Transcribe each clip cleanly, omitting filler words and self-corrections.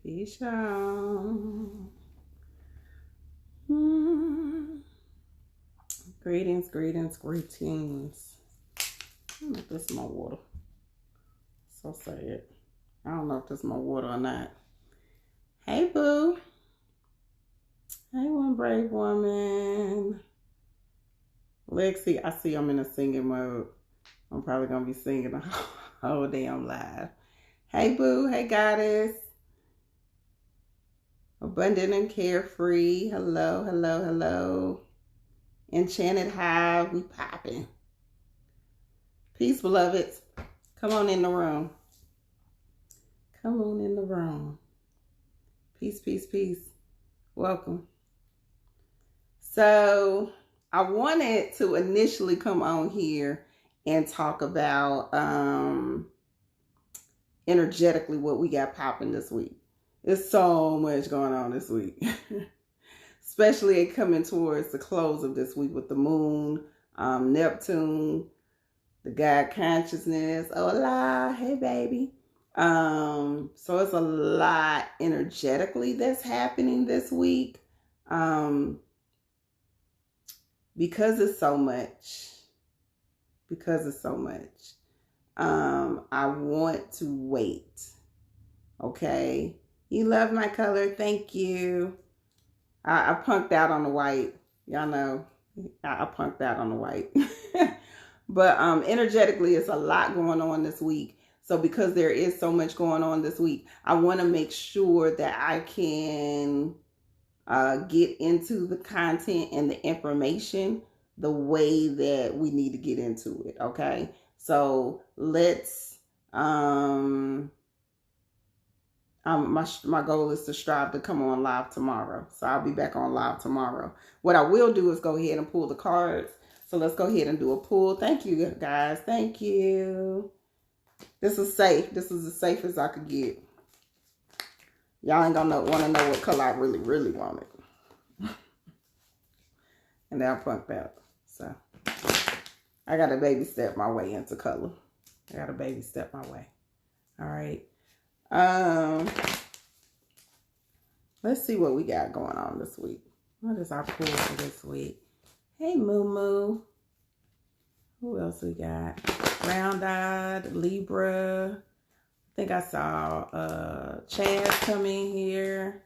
Peace, y'all. Greetings, greetings, greetings. I don't know if this is my water. So sad. I don't know if this is my water or not. Hey, boo. Hey, one brave woman. Lexi, I see I'm in a singing mode. I'm probably going to be singing the whole damn live. Hey, boo. Hey, goddess. Abundant and carefree. Hello, hello, hello. Enchanted Hive. We popping. Peace, beloveds. Come on in the room. Come on in the room. Peace, peace, peace. Welcome. So I wanted to initially come on here and talk about energetically what we got popping this week. There's so much going on this week. Especially coming towards the close of this week with the moon, Neptune, the God consciousness. Hola, hey baby. So it's a lot energetically that's happening this week. Because it's so much. I want to wait. Okay. You love my color. Thank you. I punked out on the white. Y'all know I punked out on the white. But energetically, it's a lot going on this week. So because there is so much going on this week, I want to make sure that I can get into the content and the information the way that we need to get into it. Okay. So let's, my goal is to strive to come on live tomorrow. So I'll be back on live tomorrow. What I will do is go ahead and pull the cards. So let's go ahead and do a pull. Thank you, guys. Thank you. This is safe. This is as safe as I could get. Y'all ain't gonna want to know what color I really, really wanted. And then I punked out. So I got to baby step my way into color. All right. Let's see what we got going on this week. What is our pull for this week? Hey, Moo Moo. Who else we got? Round-eyed, Libra. I think I saw Chaz come in here.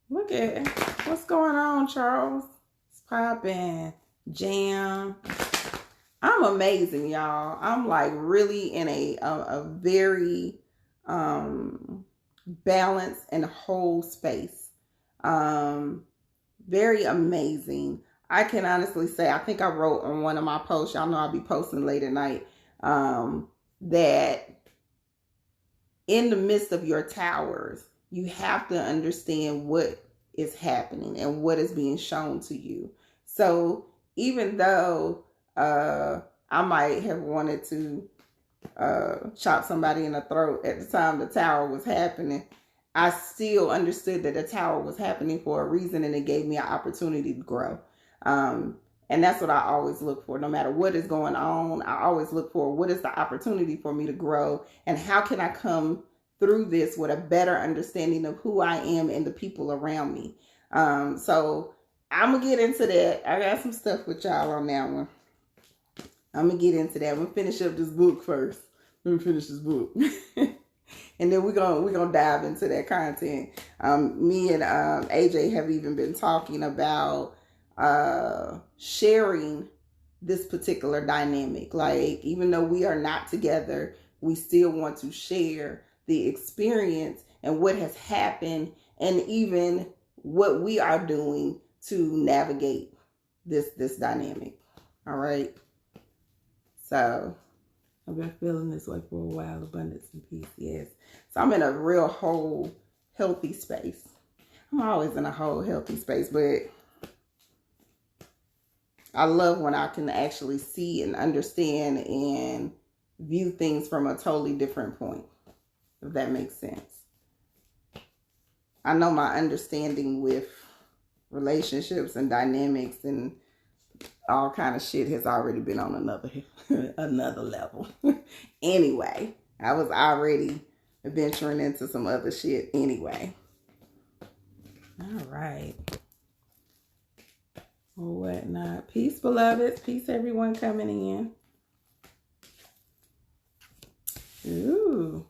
Look at what's going on, Charles. It's popping. Jam. I'm amazing, y'all. I'm like really in a very balanced and whole space. Very amazing. I can honestly say, I think I wrote on one of my posts, y'all know I'll be posting late at night, that in the midst of your towers, you have to understand what is happening and what is being shown to you. So even though I might have wanted to chop somebody in the throat at the time the tower was happening, I still understood that the tower was happening for a reason, and it gave me an opportunity to grow. And that's what I always look for. No matter what is going on, I always look for what is the opportunity for me to grow, and how can I come through this with a better understanding of who I am and the people around me. So I'm going to get into that. I got some stuff with y'all on that one. I'm going to get into that. I'm going to finish up this book first. Let me finish this book. And then we're gonna dive into that content. Me and AJ have even been talking about sharing this particular dynamic. Like, even though we are not together, we still want to share the experience and what has happened, and even what we are doing to navigate this dynamic. All right. So I've been feeling this way for a while. Abundance and peace, yes. So I'm in a real whole, healthy space. I'm always in a whole, healthy space, but I love when I can actually see and understand and view things from a totally different point, if that makes sense. I know my understanding with relationships and dynamics and all kind of shit has already been on another level. Anyway, I was already venturing into some other shit anyway. All right. Or whatnot. Peace, beloveds. Peace, everyone coming in. Ooh.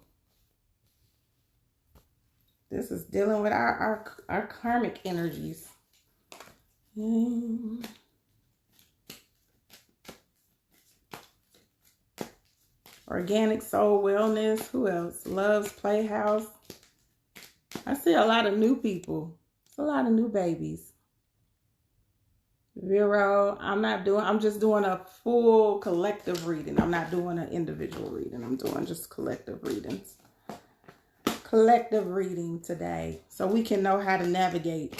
This is dealing with our karmic energies. Organic soul wellness. Who else? Love's Playhouse. I see a lot of new people. It's a lot of new babies. Vero, I'm just doing a full collective reading. I'm not doing an individual reading. I'm doing just collective readings. Collective reading today, so we can know how to navigate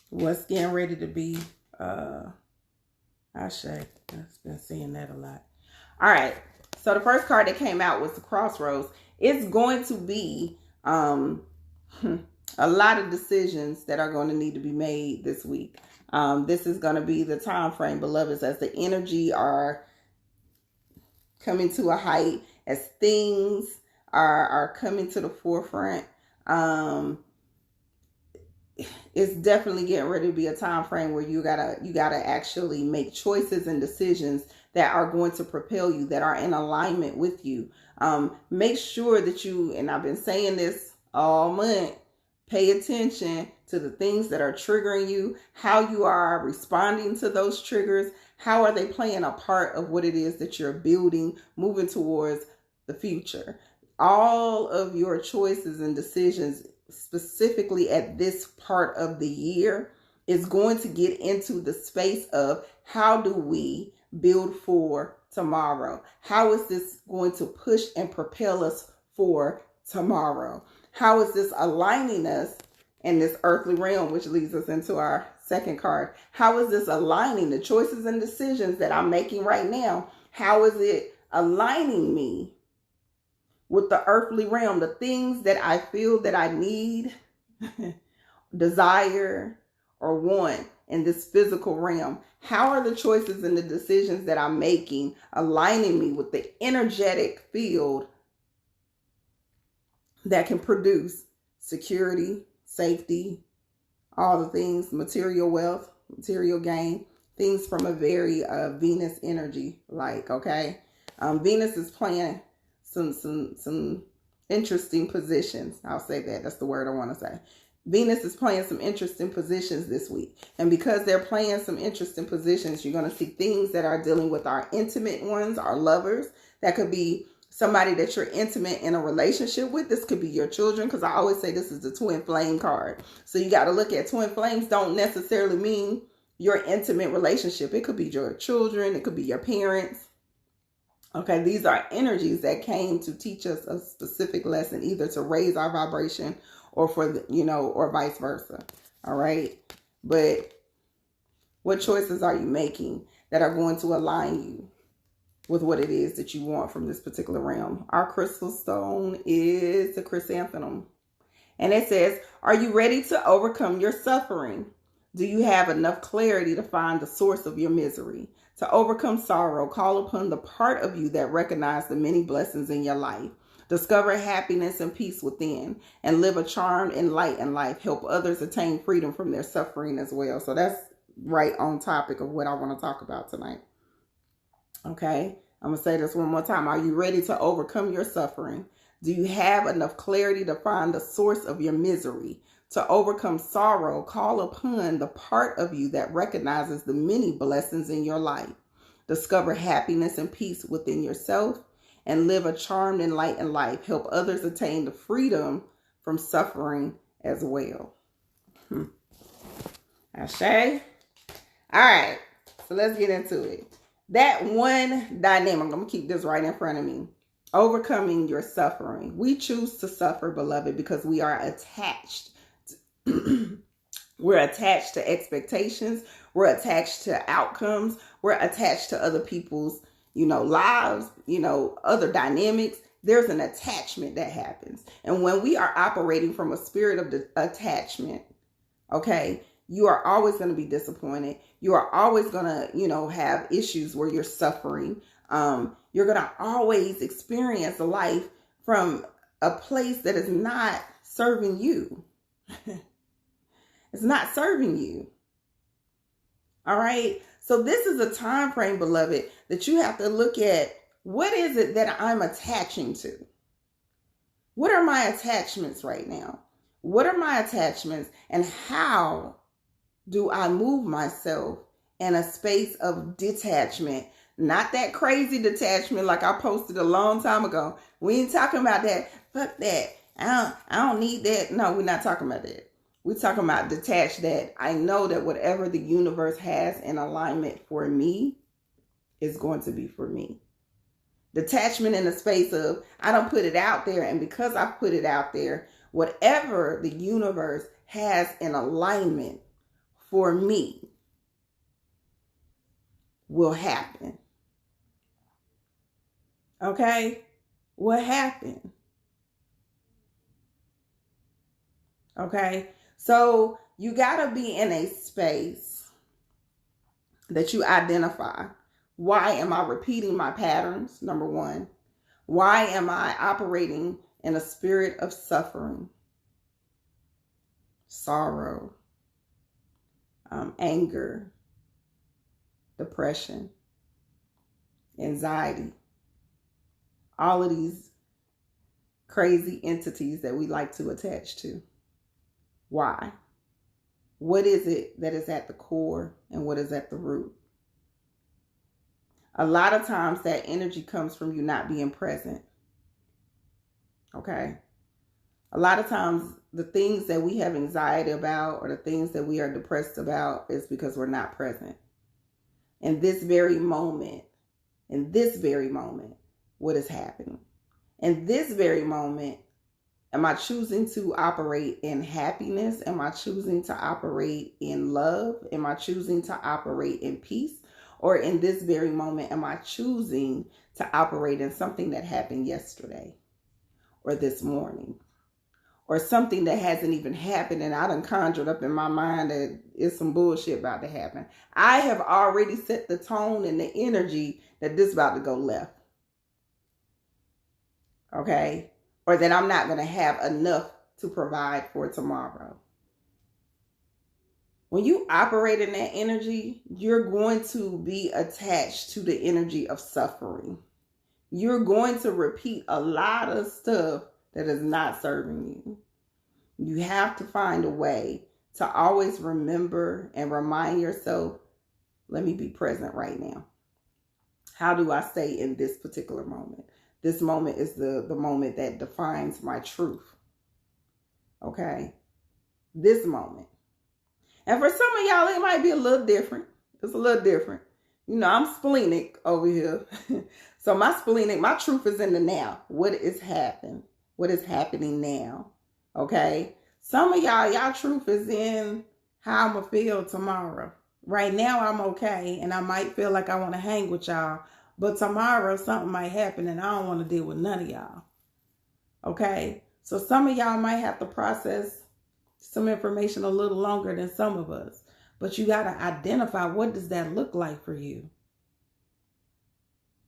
what's getting ready to be Ashe. I've been seeing that a lot. All right, so the first card that came out was the Crossroads. It's going to be a lot of decisions that are going to need to be made this week. This is going to be the time frame, beloveds, as the energy are coming to a height, as things are coming to the forefront. It's definitely getting ready to be a time frame where you gotta actually make choices and decisions that are going to propel you, that are in alignment with you. Make sure that you, and I've been saying this all month, pay attention to the things that are triggering you, how you are responding to those triggers, how are they playing a part of what it is that you're building, moving towards the future. All of your choices and decisions, specifically at this part of the year, is going to get into the space of how do we build for tomorrow? How is this going to push and propel us for tomorrow? How is this aligning us in this earthly realm, which leads us into our second card? How is this aligning the choices and decisions that I'm making right now? How is it aligning me with the earthly realm, the things that I feel that I need, desire, or want in this physical realm? How are the choices and the decisions that I'm making aligning me with the energetic field that can produce security, safety, all the things, material wealth, material gain, things from a very Venus energy like, okay? Venus is playing some interesting positions. I'll say that. That's the word I want to say. Venus is playing some interesting positions this week. And because they're playing some interesting positions, you're going to see things that are dealing with our intimate ones, our lovers. That could be somebody that you're intimate in a relationship with. This could be your children, because I always say this is the twin flame card. So you got to look at twin flames don't necessarily mean your intimate relationship. It could be your children. It could be your parents. Okay, these are energies that came to teach us a specific lesson, either to raise our vibration or for, or vice versa. All right. But what choices are you making that are going to align you with what it is that you want from this particular realm? Our crystal stone is the chrysanthemum. And it says, are you ready to overcome your suffering? Do you have enough clarity to find the source of your misery? To overcome sorrow, call upon the part of you that recognizes the many blessings in your life. Discover happiness and peace within, and live a charmed and light in life. Help others attain freedom from their suffering as well. So that's right on topic of what I want to talk about tonight. Okay, I'm going to say this one more time. Are you ready to overcome your suffering? Do you have enough clarity to find the source of your misery? To overcome sorrow, call upon the part of you that recognizes the many blessings in your life. Discover happiness and peace within yourself, and live a charmed and light in life. Help others attain the freedom from suffering as well. Ashe? All right, so let's get into it. That one dynamic, I'm going to keep this right in front of me. Overcoming your suffering. We choose to suffer, beloved, because we are attached. We're attached to expectations. We're attached to outcomes. We're attached to other people's, lives, other dynamics. There's an attachment that happens. And when we are operating from a spirit of attachment, okay, you are always going to be disappointed. You are always going to, have issues where you're suffering. You're going to always experience life from a place that is not serving you. It's not serving you. All right. So this is a time frame, beloved, that you have to look at, what is it that I'm attaching to? What are my attachments right now? What are my attachments, and how do I move myself in a space of detachment? Not that crazy detachment like I posted a long time ago. We ain't talking about that. Fuck that. I don't need that. No, we're not talking about that. We're talking about detached, that I know that whatever the universe has in alignment for me is going to be for me. Detachment in the space of, I don't put it out there, and because I put it out there, whatever the universe has in alignment for me will happen. Okay? What happened? Okay? So you got to be in a space that you identify. Why am I repeating my patterns? Number one. Why am I operating in a spirit of suffering, sorrow, anger, depression, anxiety? All of these crazy entities that we like to attach to. Why? What is it that is at the core, and what is at the root? A lot of times that energy comes from you not being present. Okay? A lot of times the things that we have anxiety about, or the things that we are depressed about, is because we're not present. In this very moment, what is happening? In this very moment, am I choosing to operate in happiness? Am I choosing to operate in love? Am I choosing to operate in peace? Or in this very moment, am I choosing to operate in something that happened yesterday, or this morning, or something that hasn't even happened, and I done conjured up in my mind that it's some bullshit about to happen? I have already set the tone and the energy that this is about to go left. Okay? Or that I'm not going to have enough to provide for tomorrow. When you operate in that energy, you're going to be attached to the energy of suffering. You're going to repeat a lot of stuff that is not serving you. You have to find a way to always remember and remind yourself, let me be present right now. How do I stay in this particular moment? This moment is the moment that defines my truth. Okay? This moment. And for some of y'all, it might be a little different. It's a little different. You know, I'm splenic over here. So my truth is in the now. What is happening? What is happening now? Okay? Some of y'all truth is in how I'm going to feel tomorrow. Right now, I'm okay, and I might feel like I want to hang with y'all. But tomorrow, something might happen, and I don't want to deal with none of y'all. Okay? So some of y'all might have to process some information a little longer than some of us. But you got to identify, what does that look like for you?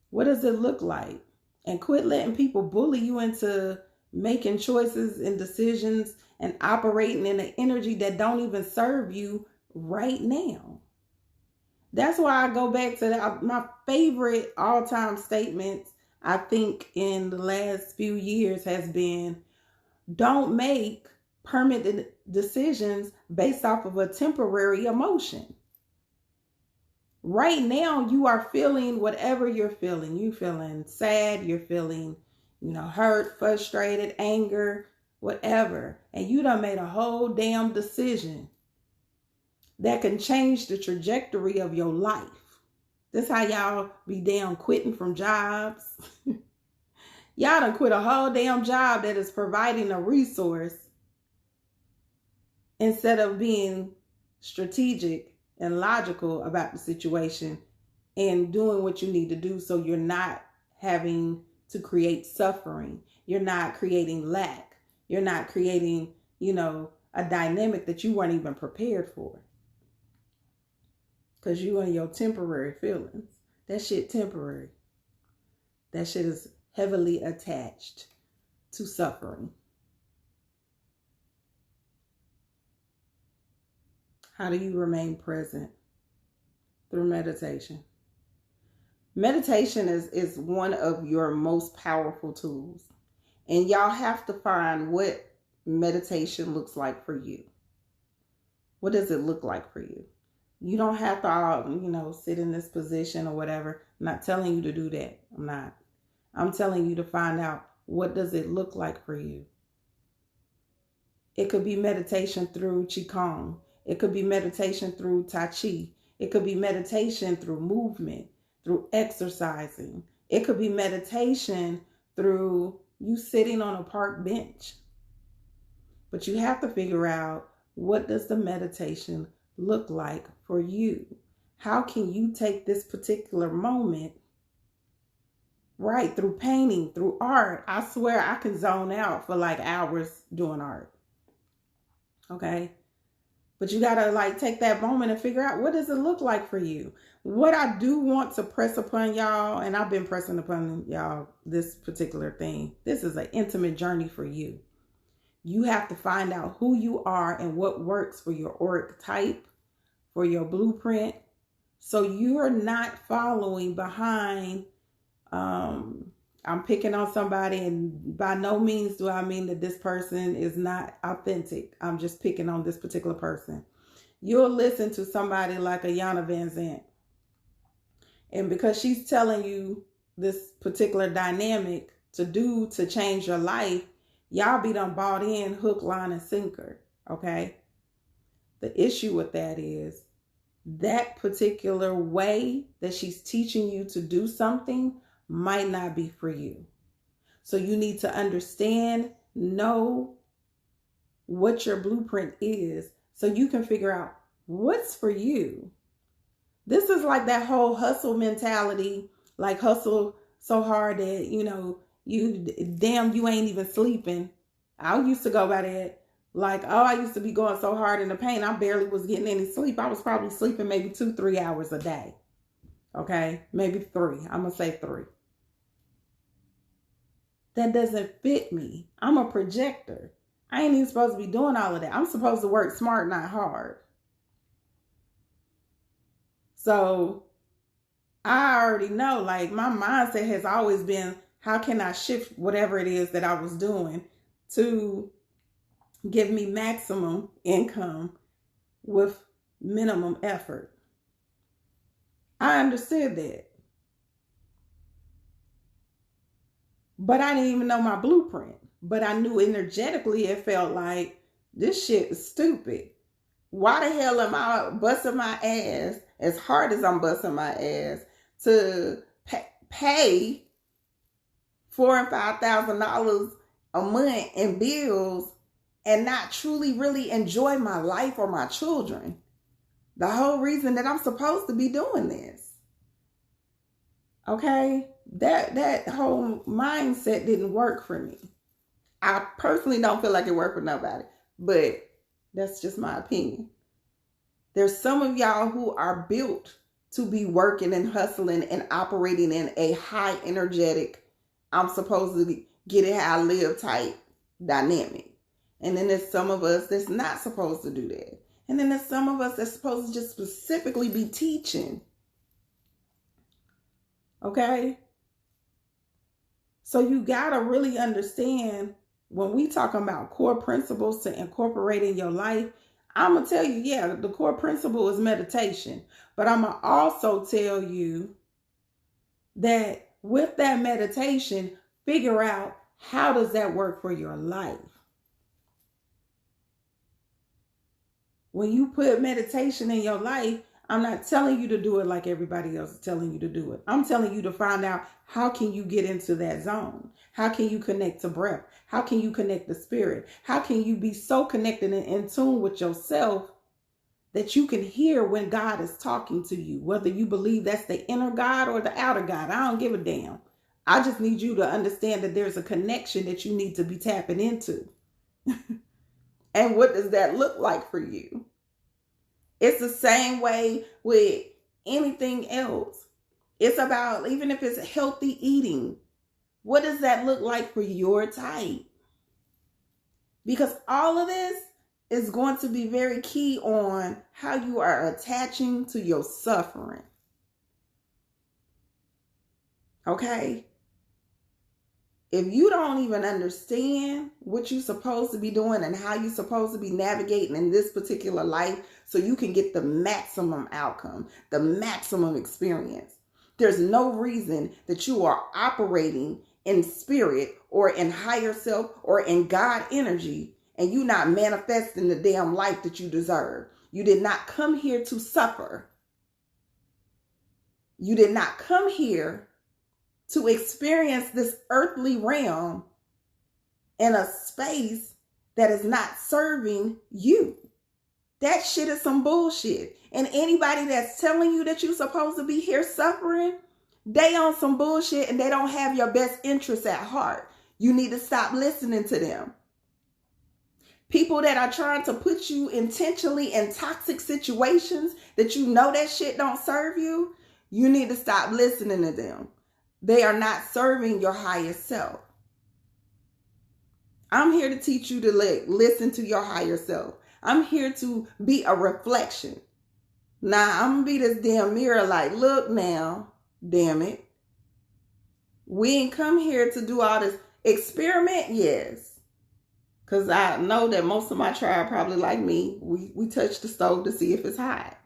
What does it look like? And quit letting people bully you into making choices and decisions and operating in an energy that don't even serve you right now. That's why I go back to my favorite all-time statements, I think, in the last few years has been, don't make permanent decisions based off of a temporary emotion. Right now, you are feeling whatever you're feeling. You're feeling sad, you're feeling, hurt, frustrated, anger, whatever. And you done made a whole damn decision that can change the trajectory of your life. That's how y'all be damn quitting from jobs. Y'all done quit a whole damn job that is providing a resource instead of being strategic and logical about the situation and doing what you need to do, so you're not having to create suffering. You're not creating lack. You're not creating, a dynamic that you weren't even prepared for. Because you and your temporary feelings. That shit temporary. That shit is heavily attached to suffering. How do you remain present? Through meditation. Meditation is one of your most powerful tools. And y'all have to find what meditation looks like for you. What does it look like for you? You don't have to, sit in this position or whatever. I'm not telling you to do that. I'm not. I'm telling you to find out, what does it look like for you? It could be meditation through Qigong. It could be meditation through Tai Chi. It could be meditation through movement, through exercising. It could be meditation through you sitting on a park bench. But you have to figure out, what does the meditation look like for you? How can you take this particular moment, right, through painting, through art? I swear I can zone out for like hours doing art. Okay? But you got to take that moment and figure out, what does it look like for you? What I do want to press upon y'all, and I've been pressing upon y'all this particular thing. This is an intimate journey for you. You have to find out who you are and what works for your auric type, for your blueprint. So you're not following behind, I'm picking on somebody, and by no means do I mean that this person is not authentic. I'm just picking on this particular person. You'll listen to somebody like Iyanla Vanzant, and because she's telling you this particular dynamic to change your life, y'all be done bought in hook, line, and sinker. Okay? The issue with that is that particular way that she's teaching you to do something might not be for you. So you need to understand, know what your blueprint is, so you can figure out what's for you. This is like that whole hustle mentality, like hustle so hard that, you ain't even sleeping. I used to go by that. I used to be going so hard in the pain, I barely was getting any sleep. I was probably sleeping maybe 2-3 hours a day. Okay, maybe 3. I'm going to say 3. That doesn't fit me. I'm a projector. I ain't even supposed to be doing all of that. I'm supposed to work smart, not hard. So I already know, my mindset has always been, how can I shift whatever it is that I was doing to give me maximum income with minimum effort? I understood that. But I didn't even know my blueprint. But I knew energetically it felt like, this shit is stupid. Why the hell am I busting my ass as hard as I'm busting my ass to pay $4,000 and $5,000 a month in bills and not truly really enjoy my life or my children? The whole reason that I'm supposed to be doing this. Okay? That whole mindset didn't work for me. I personally don't feel like it worked for nobody, but that's just my opinion. There's some of y'all who are built to be working and hustling and operating in a high energetic, I'm supposed to get it how I live type dynamic. And then there's some of us that's not supposed to do that. And then there's some of us that's supposed to just specifically be teaching. Okay? So you got to really understand, when we talk about core principles to incorporate in your life, I'm going to tell you, yeah, the core principle is meditation. But I'm going to also tell you that with that meditation, figure out, how does that work for your life? When you put meditation in your life, I'm not telling you to do it like everybody else is telling you to do it. I'm telling you to find out, how can you get into that zone? How can you connect to breath? How can you connect to spirit? How can you be so connected and in tune with yourself that you can hear when God is talking to you? Whether you believe that's the inner God or the outer God, I don't give a damn. I just need you to understand that there's a connection that you need to be tapping into. And what does that look like for you? It's the same way with anything else. It's about, even if it's healthy eating, What does that look like for your type? Because all of this is going to be very key on how you are attaching to your suffering. Okay? If you don't even understand what you're supposed to be doing and how you're supposed to be navigating in this particular life so you can get the maximum outcome, the maximum experience, there's no reason that you are operating in spirit or in higher self or in God energy and you not manifesting the damn life that you deserve. You did not come here to suffer. You did not come here to experience this earthly realm in a space that is not serving you. That shit is some bullshit. And anybody that's telling you that you're supposed to be here suffering, they on some bullshit and they don't have your best interests at heart. You need to stop listening to them. People that are trying to put you intentionally in toxic situations that you know that shit don't serve you, you need to stop listening to them. They are not serving your highest self. I'm here to teach you to listen to your higher self. I'm here to be a reflection. Now, I'm going to be this damn mirror like, look now, damn it. We ain't come here to do all this experiment, yes. Because I know that most of my tribe probably like me. We touch the stove to see if it's hot.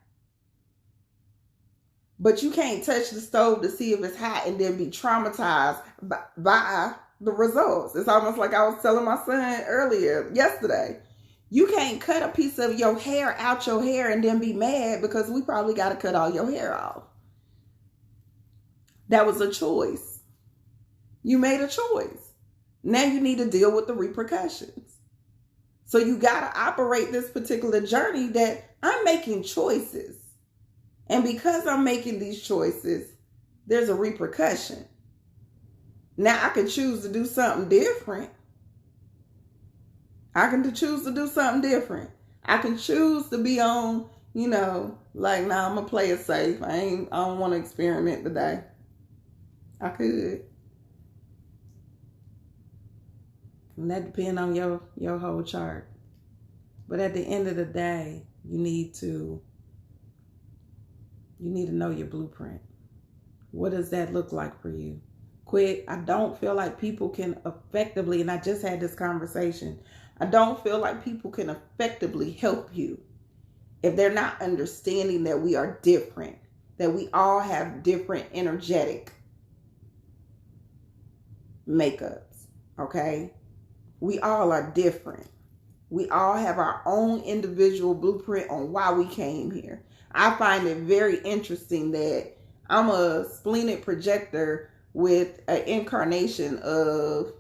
But you can't touch the stove to see if it's hot and then be traumatized by the results. It's almost like I was telling my son yesterday. You can't cut a piece of your hair out your hair and then be mad because we probably got to cut all your hair off. That was a choice. You made a choice. Now you need to deal with the repercussions. So you got to operate this particular journey that I'm making choices. And because I'm making these choices, there's a repercussion. Now I can choose to do something different. I can choose to do something different. I can choose to be on, like, nah, I'm going to play it safe. I don't want to experiment today. I could. And that depends on your whole chart. But at the end of the day, you need to know your blueprint. What does that look like for you? Quick, I don't feel like people can effectively, and I just had this conversation, I don't feel like people can effectively help you if they're not understanding that we are different, that we all have different energetic makeups, okay? We all are different. We all have our own individual blueprint on why we came here. I find it very interesting that I'm a splenic projector with an incarnation of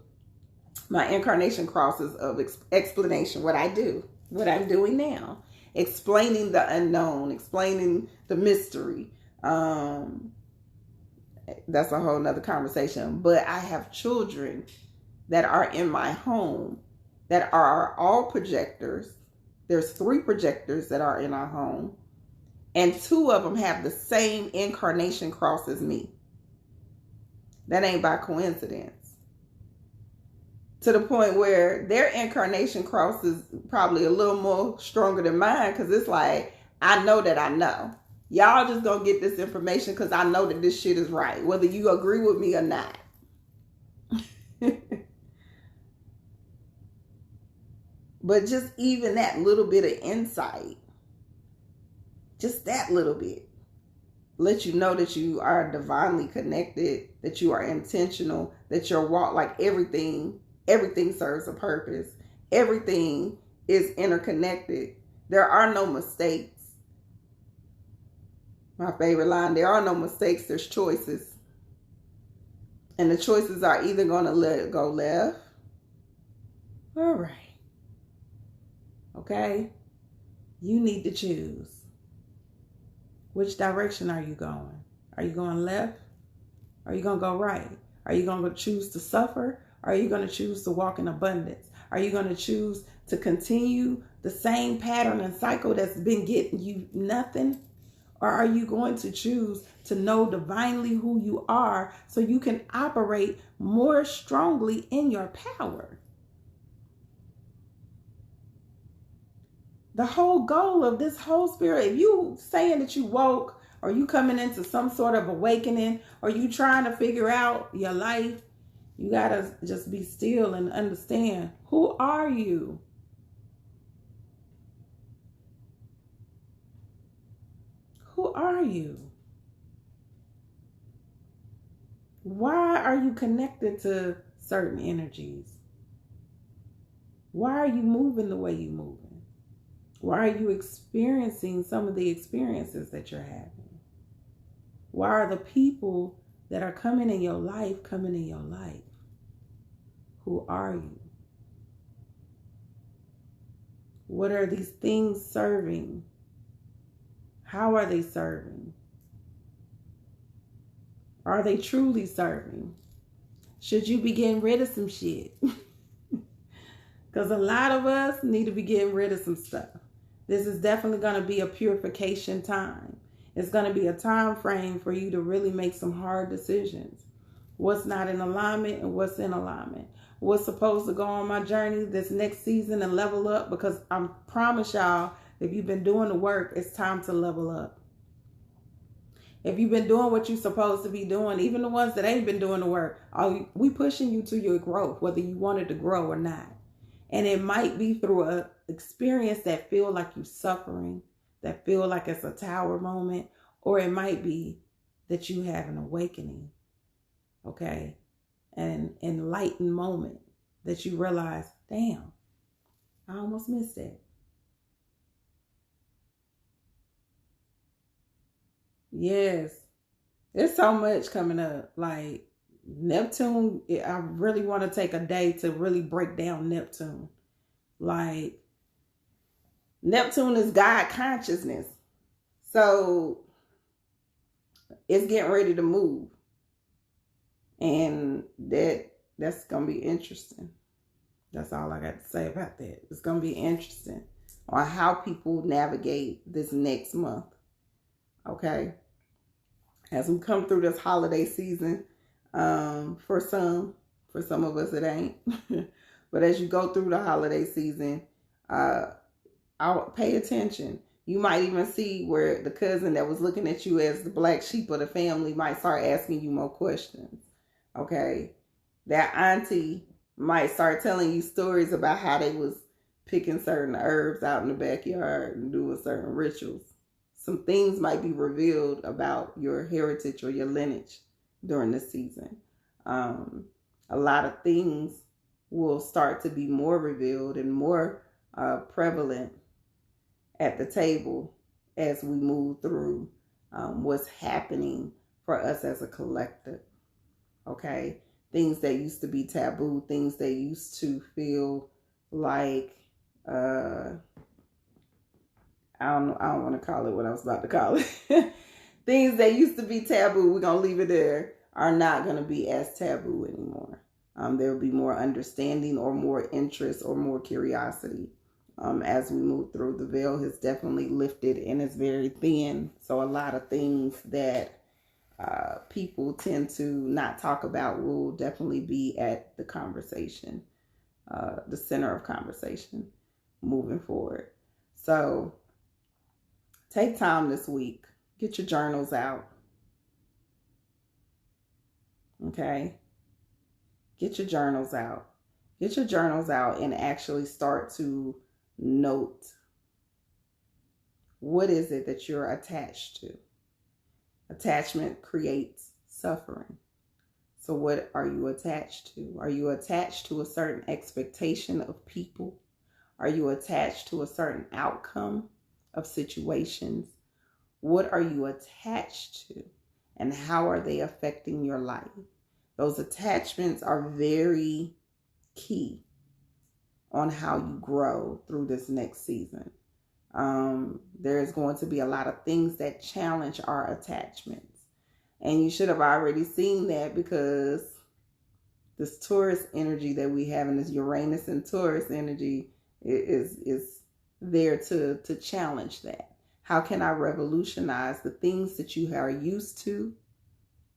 my incarnation crosses of explanation, what I do, what I'm doing now, explaining the unknown, explaining the mystery. That's a whole nother conversation. But I have children that are in my home that are all projectors. There's 3 projectors that are in our home. And 2 of them have the same incarnation cross as me. That ain't by coincidence. To the point where their incarnation cross is probably a little more stronger than mine. Because it's like, I know that I know. Y'all just gonna get this information because I know that this shit is right. Whether you agree with me or not. But just even that little bit of insight, just that little bit, let you know that you are divinely connected, that you are intentional, that your walk, like everything serves a purpose. Everything is interconnected. There are no mistakes. My favorite line, there are no mistakes, there's choices. And the choices are either going to let it go left or right. Okay? You need to choose. Which direction are you going? Are you going left? Are you going to go right? Are you going to choose to suffer? Or are you going to choose to walk in abundance? Are you going to choose to continue the same pattern and cycle that's been getting you nothing? Or are you going to choose to know divinely who you are so you can operate more strongly in your power? The whole goal of this whole spirit, if you saying that you woke, or you coming into some sort of awakening, or you trying to figure out your life, you got to just be still and understand, who are you? Who are you? Why are you connected to certain energies? Why are you moving the way you're moving? Why are you experiencing some of the experiences that you're having? Why are the people that are coming in your life coming in your life? Who are you? What are these things serving? How are they serving? Are they truly serving? Should you be getting rid of some shit? Because a lot of us need to be getting rid of some stuff. This is definitely going to be a purification time. It's going to be a time frame for you to really make some hard decisions. What's not in alignment and what's in alignment. What's supposed to go on my journey this next season and level up, because I promise y'all, if you've been doing the work, it's time to level up. If you've been doing what you're supposed to be doing, even the ones that ain't been doing the work, we pushing you to your growth, whether you wanted to grow or not. And it might be through an experience that feel like you're suffering, that feel like it's a tower moment, or it might be that you have an awakening, okay? An enlightened moment that you realize, damn, I almost missed that. Yes, there's so much coming up. Like Neptune, I really want to take a day to really break down Neptune. Like, Neptune is God consciousness. So it's getting ready to move. And that's going to be interesting. That's all I got to say about that. It's going to be interesting on how people navigate this next month. Okay? As we come through this holiday season, for some of us it ain't. But as you go through the holiday season, I'll pay attention. You might even see where the cousin that was looking at you as the black sheep of the family might start asking you more questions. Okay? That auntie might start telling you stories about how they was picking certain herbs out in the backyard and doing certain rituals. Some things might be revealed about your heritage or your lineage during this season. A lot of things will start to be more revealed and more prevalent at the table as we move through what's happening for us as a collective. Okay? Things that used to be taboo, things that used to feel like, I don't want to call it what I was about to call it. Things that used to be taboo, we're going to leave it there, are not going to be as taboo anymore. There will be more understanding or more interest or more curiosity as we move through. The veil has definitely lifted and is very thin. So a lot of things that people tend to not talk about will definitely be at the conversation, the center of conversation moving forward. So take time this week. Get your journals out. Okay? Get your journals out. Get your journals out and actually start to note, what is it that you're attached to? Attachment creates suffering. So what are you attached to? Are you attached to a certain expectation of people? Are you attached to a certain outcome of situations? What are you attached to? And how are they affecting your life? Those attachments are very key on how you grow through this next season. There's going to be a lot of things that challenge our attachments. And you should have already seen that, because this Taurus energy that we have, and this Uranus and Taurus energy is there to challenge that. How can I revolutionize the things that you are used to?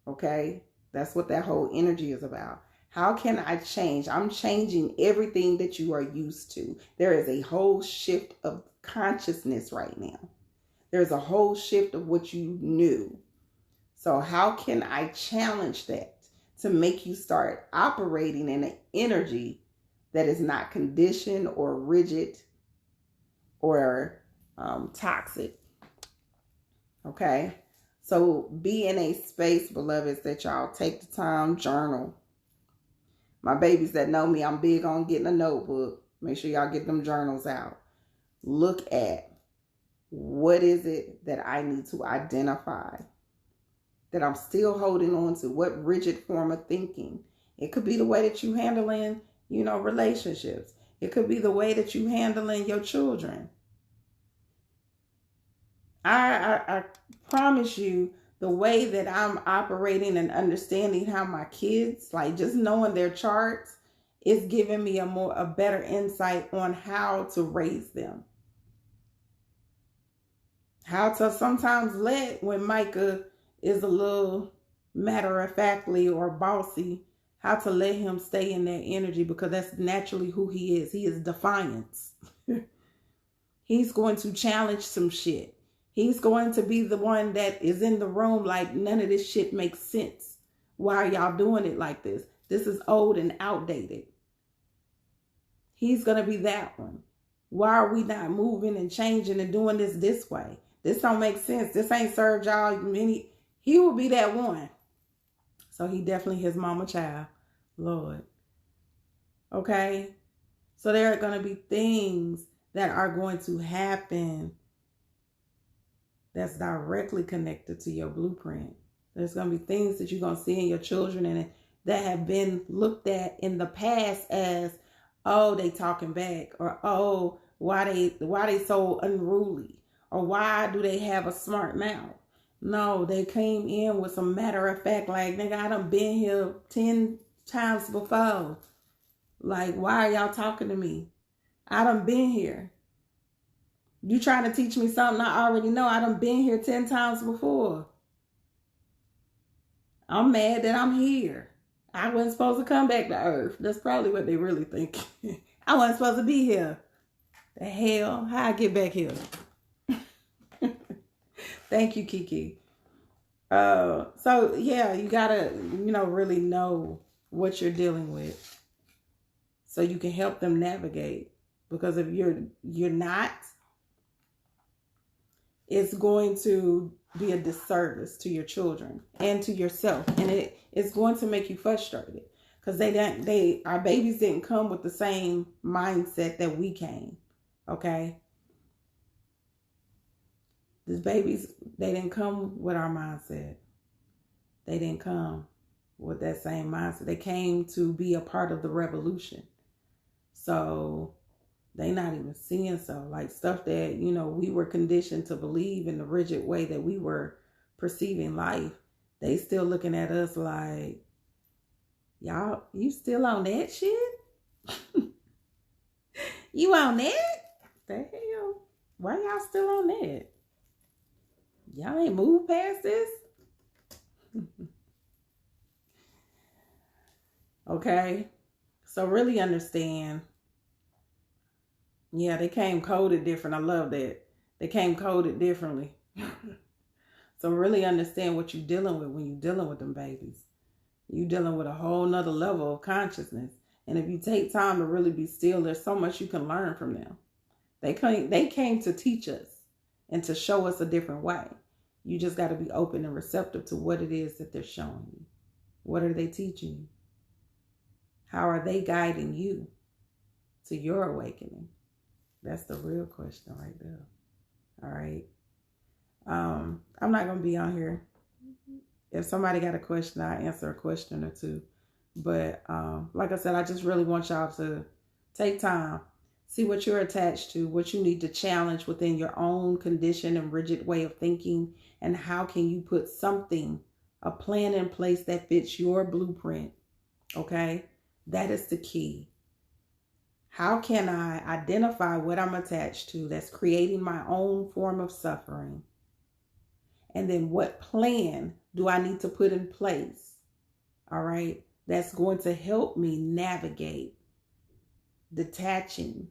Okay, that's what that whole energy is about. How can I change? I'm changing everything that you are used to. There is a whole shift of consciousness right now. There's a whole shift of what you knew. So how can I challenge that to make you start operating in an energy that is not conditioned or rigid or toxic? Okay. So be in a space, beloveds, that y'all take the time, journal. My babies that know me, I'm big on getting a notebook. Make sure y'all get them journals out. Look at what is it that I need to identify that I'm still holding on to. What rigid form of thinking? It could be the way that you handling, relationships. It could be the way that you handling your children. I promise you, the way that I'm operating and understanding how my kids, like just knowing their charts, is giving me a better insight on how to raise them. How to sometimes when Micah is a little matter-of-factly or bossy, how to let him stay in that energy, because that's naturally who he is. He is defiance. He's going to challenge some shit. He's going to be the one that is in the room like, none of this shit makes sense. Why are y'all doing it like this? This is old and outdated. He's going to be that one. Why are we not moving and changing and doing this way? This don't make sense. This ain't served y'all. He will be that one. So he definitely his mama child. Lord. Okay? So there are going to be things that are going to happen that's directly connected to your blueprint. There's going to be things that you're going to see in your children and that have been looked at in the past as, oh, they talking back, or oh, why they so unruly, or why do they have a smart mouth? No, they came in with some matter of fact, like, nigga, I done been here 10 times before. Like, why are y'all talking to me? I done been here. You trying to teach me something I already know? I done been here 10 times before. I'm mad that I'm here. I wasn't supposed to come back to Earth. That's probably what they really think. I wasn't supposed to be here. The hell? How I get back here? Thank you, Kiki. So yeah, you gotta, really know what you're dealing with, so you can help them navigate. Because if you're not, it's going to be a disservice to your children and to yourself, and it's going to make you frustrated, because our babies didn't come with the same mindset that we came. Okay, these babies, they didn't come with our mindset. They didn't come with that same mindset. They came to be a part of the revolution. So they not even seeing so, like, stuff that, we were conditioned to believe in the rigid way that we were perceiving life. They still looking at us like, y'all, you still on that shit? You on that? The hell? Why y'all still on that? Y'all ain't moved past this? Okay? So really understand. Yeah, they came coded different. I love that. They came coded differently. So really understand what you're dealing with when you're dealing with them babies. You're dealing with a whole nother level of consciousness. And if you take time to really be still, there's so much you can learn from them. They came to teach us and to show us a different way. You just got to be open and receptive to what it is that they're showing you. What are they teaching you? How are they guiding you to your awakening? That's the real question right there. All right. I'm not going to be on here. If somebody got a question, I'll answer a question or two. But like I said, I just really want y'all to take time, see what you're attached to, what you need to challenge within your own conditioned and rigid way of thinking, and how can you put a plan in place that fits your blueprint. Okay? That is the key. How can I identify what I'm attached to that's creating my own form of suffering? And then what plan do I need to put in place? All right. That's going to help me navigate detaching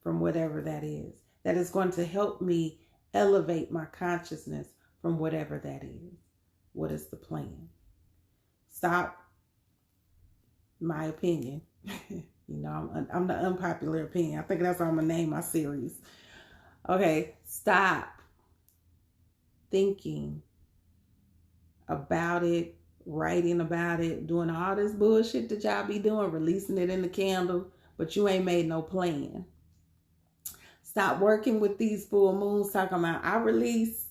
from whatever that is. That is going to help me elevate my consciousness from whatever that is. What is the plan? Stop, my opinion. You know, I'm the unpopular opinion. I think that's what I'm going to name my series. Okay, stop thinking about it, writing about it, doing all this bullshit that y'all be doing, releasing it in the candle, but you ain't made no plan. Stop working with these full moons talking about, I release,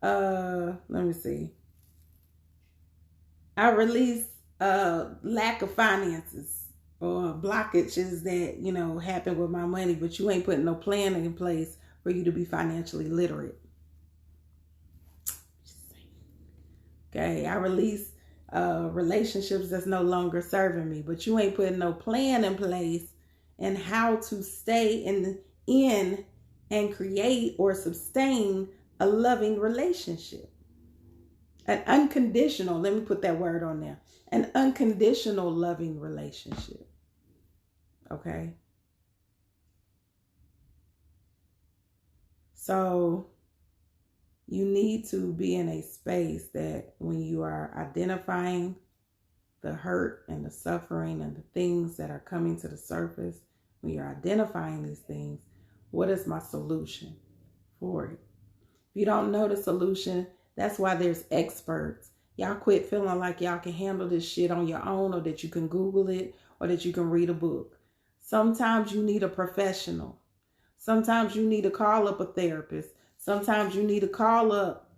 let me see. I release lack of finances or blockages that, you know, happen with my money, but you ain't putting no plan in place for you to be financially literate. Okay, I release relationships that's no longer serving me, but you ain't putting no plan in place and how to stay in and create or sustain a loving relationship. An unconditional, let me put that word on there, an unconditional loving relationship. Okay. So you need to be in a space that when you are identifying the hurt and the suffering and the things that are coming to the surface, when you're identifying these things, what is my solution for it? If you don't know the solution, that's why there's experts. Y'all quit feeling like y'all can handle this shit on your own, or that you can Google it, or that you can read a book. Sometimes you need a professional. Sometimes you need to call up a therapist. Sometimes you need to call up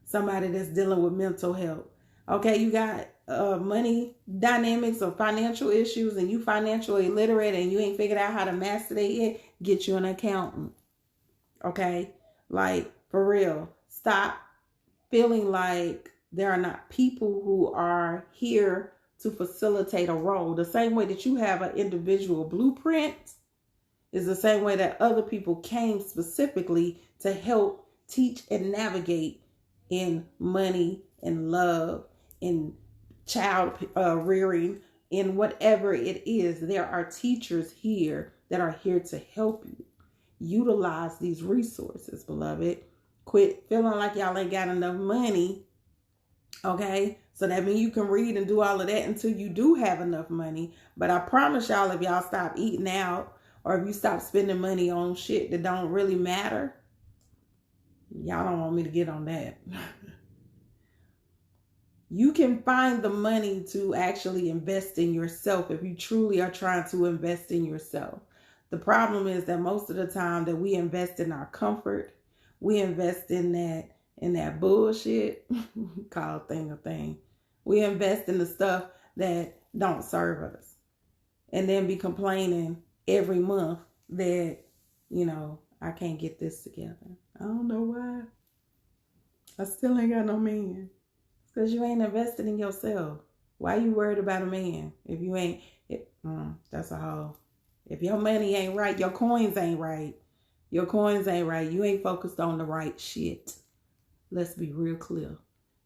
somebody that's dealing with mental health. Okay, you got money dynamics or financial issues, and you financially illiterate and you ain't figured out how to master that yet, get you an accountant. Okay, like for real, stop feeling like there are not people who are here to facilitate a role. The same way that you have an individual blueprint is the same way that other people came specifically to help teach and navigate in money and love, in child rearing, in whatever it is. There are teachers here that are here to help you. Utilize these resources, beloved. Quit feeling like y'all ain't got enough money. Okay, so that means you can read and do all of that until you do have enough money. But I promise y'all, if y'all stop eating out, or if you stop spending money on shit that don't really matter, y'all don't want me to get on that. You can find the money to actually invest in yourself if you truly are trying to invest in yourself. The problem is that most of the time that we invest in our comfort, we invest in that bullshit, call thing a thing. We invest in the stuff that don't serve us, and then be complaining every month that, you know, I can't get this together. I don't know why. I still ain't got no man. It's because you ain't invested in yourself. Why you worried about a man if you ain't? That's a whole. If your money ain't right, your coins ain't right. Your coins ain't right. You ain't focused on the right shit. Let's be real clear.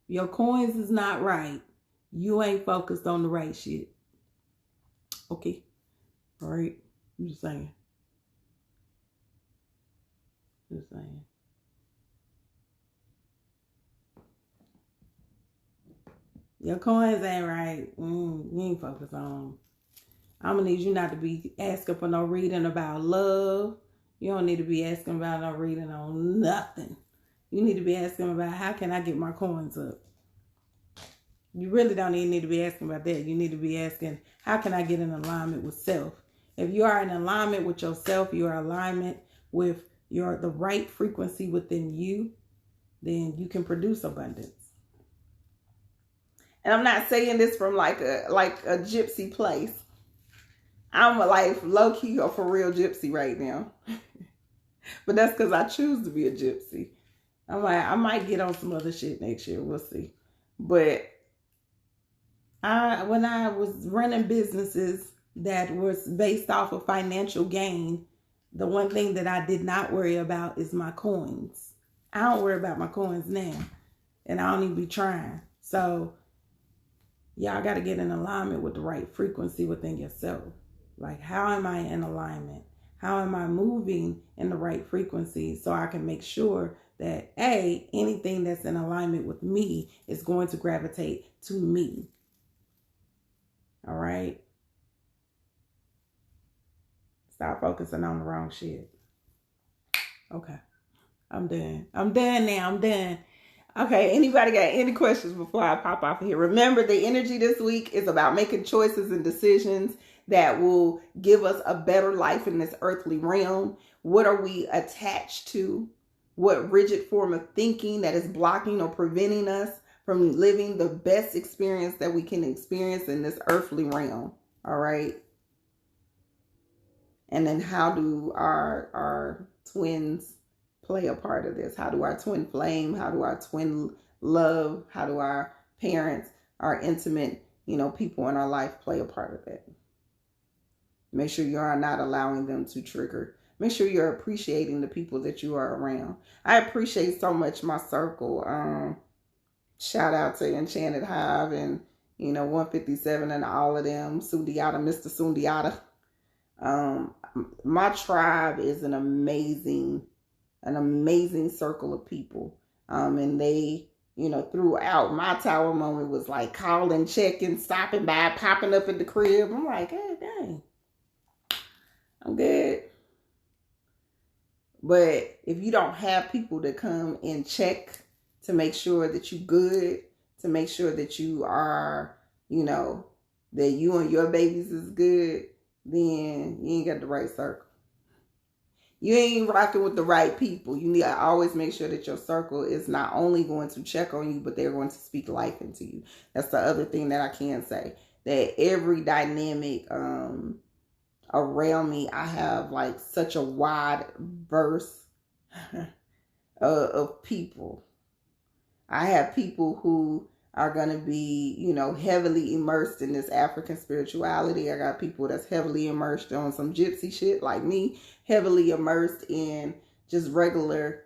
Your coins is not right. You ain't focused on the right shit. Okay? All right? I'm just saying. Just saying. Your coins ain't right. You ain't focused on. I'm going to need you not to be asking for no reading about love. You don't need to be asking about no reading on nothing. You need to be asking about, how can I get my coins up? You really don't even need to be asking about that. You need to be asking, how can I get in alignment with self? If you are in alignment with yourself, you are in alignment with the right frequency within you, then you can produce abundance. And I'm not saying this from like a gypsy place. I'm like low-key or for real gypsy right now. But that's because I choose to be a gypsy. I might get on some other shit next year. We'll see. But when I was running businesses that was based off of financial gain, the one thing that I did not worry about is my coins. I don't worry about my coins now, and I don't even be trying. So y'all got to get in alignment with the right frequency within yourself. Like, how am I in alignment? How am I moving in the right frequency so I can make sure that anything that's in alignment with me is going to gravitate to me. All right. Stop focusing on the wrong shit. Okay. I'm done. I'm done now. I'm done. Okay, anybody got any questions before I pop off of here? Remember, the energy this week is about making choices and decisions that will give us a better life in this earthly realm. What are we attached to? What rigid form of thinking that is blocking or preventing us from living the best experience that we can experience in this earthly realm? All right. And then how do our twins play a part of this? How do our twin flame, how do our twin love, how do our parents, our intimate, people in our life play a part of it? Make sure you are not allowing them to trigger. Make sure you're appreciating the people that you are around. I appreciate so much my circle. Shout out to Enchanted Hive and, 157 and all of them. Sundiata, Mr. Sundiata. My tribe is an amazing circle of people. And they, throughout my tower moment was like calling, checking, stopping by, popping up at the crib. I'm like, hey, dang, I'm good. But if you don't have people to come and check to make sure that you good, to make sure that you are, that you and your babies is good, then you ain't got the right circle. You ain't rocking with the right people. You need to always make sure that your circle is not only going to check on you, but they're going to speak life into you. That's the other thing that I can say. That every dynamic around me, I have like such a wide verse of people. I have people who are going to be, heavily immersed in this African spirituality. I got people that's heavily immersed on some gypsy shit like me, heavily immersed in just regular,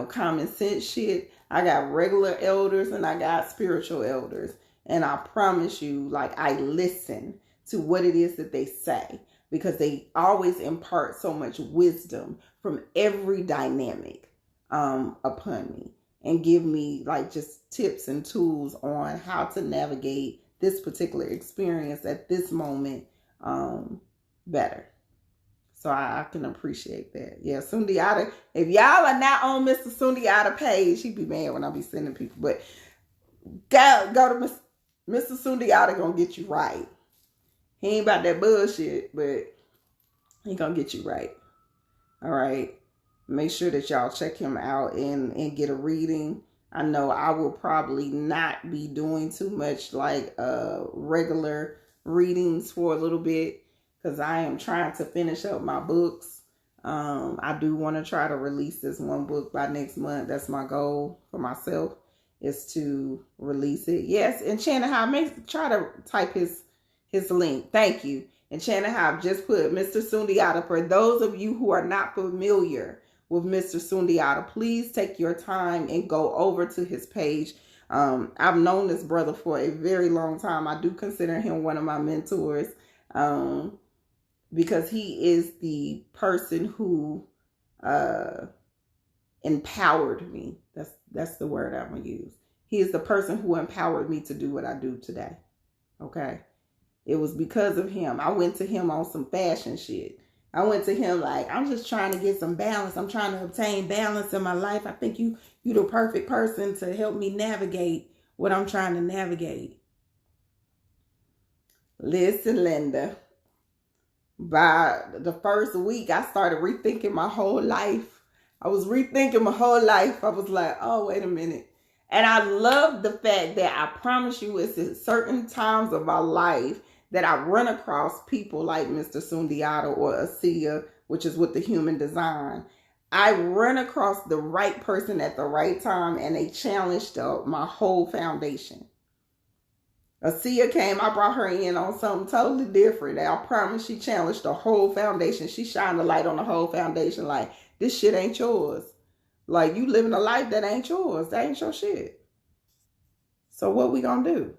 common sense shit. I got regular elders and I got spiritual elders. And I promise you, like, I listen to what it is that they say because they always impart so much wisdom from every dynamic upon me. And give me like just tips and tools on how to navigate this particular experience at this moment better. So I can appreciate that. Yeah, Sundiata. If y'all are not on Mr. Sundiata page, he'd be mad when I be sending people. But go to Mr. Sundiata gonna get you right. He ain't about that bullshit, but he gonna get you right. All right. Make sure that y'all check him out and get a reading. I know I will probably not be doing too much like regular readings for a little bit because I am trying to finish up my books. I do want to try to release this one book by next month. That's my goal for myself, is to release it. Yes, Enchanted Hive, try to type his link. Thank you. Enchanted Hive just put Mr. Sundiata. For those of you who are not familiar with Mr. Sundiata, please take your time and go over to his page. I've known this brother for a very long time. I do consider him one of my mentors because he is the person who empowered me. That's the word I'm going to use. He is the person who empowered me to do what I do today. Okay? It was because of him. I went to him on some fashion shit. I went to him like, I'm just trying to get some balance. I'm trying to obtain balance in my life. I think you the perfect person to help me navigate what I'm trying to navigate. Listen, Linda, by the first week, I started rethinking my whole life. I was rethinking my whole life. I was like, oh, wait a minute. And I love the fact that I promise you it's at certain times of my life that I run across people like Mr. Sundiata or Asiya, which is with the human design. I run across the right person at the right time and they challenged my whole foundation Asia came, I brought her in on something totally different. I promise she challenged the whole foundation. She shined the light on the whole foundation. Like, this shit ain't yours. Like, you living a life that ain't yours. That ain't your shit. So what we gonna do?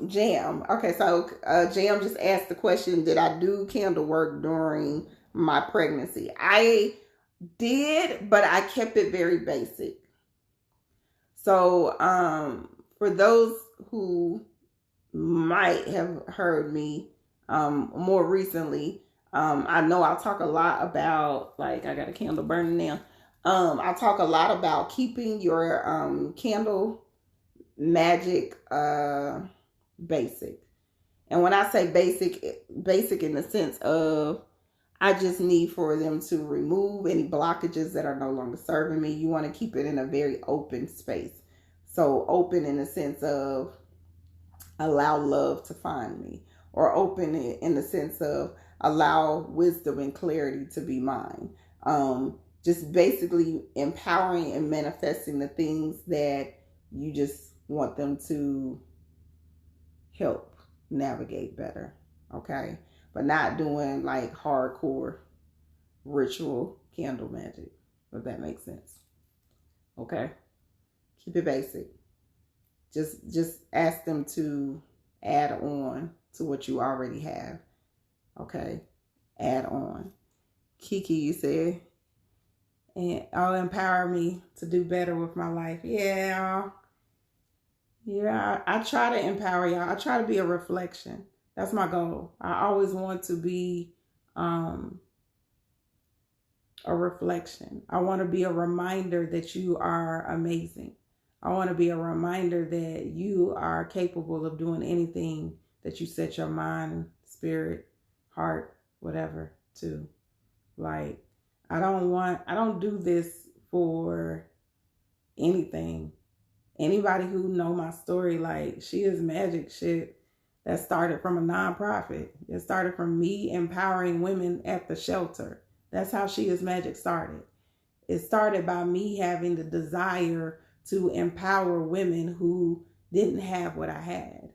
Jam. Okay, so Jam just asked the question, did I do candle work during my pregnancy? I did, but I kept it very basic. So for those who might have heard me more recently, I know I'll talk a lot about, like, I got a candle burning now. I talk a lot about keeping your candle magic basic. And when I say basic in the sense of, I just need for them to remove any blockages that are no longer serving me. You want to keep it in a very open space. So open in the sense of allow love to find me, or open it in the sense of allow wisdom and clarity to be mine. Just basically empowering and manifesting the things that you just want them to help navigate better. Okay. But not doing like hardcore ritual candle magic, if that makes sense. Okay. Keep it basic. Just ask them to add on to what you already have. Okay. Add on. Kiki, you said, and I'll empower me to do better with my life. Yeah. I try to empower y'all. I try to be a reflection. That's my goal. I always want to be a reflection. I want to be a reminder that you are amazing. I want to be a reminder that you are capable of doing anything that you set your mind, spirit, heart, whatever to. Like, I don't do this for anything. Anybody who know my story, like, She Is Magic shit, that started from a nonprofit. It started from me empowering women at the shelter. That's how She Is Magic started. It started by me having the desire to empower women who didn't have what I had,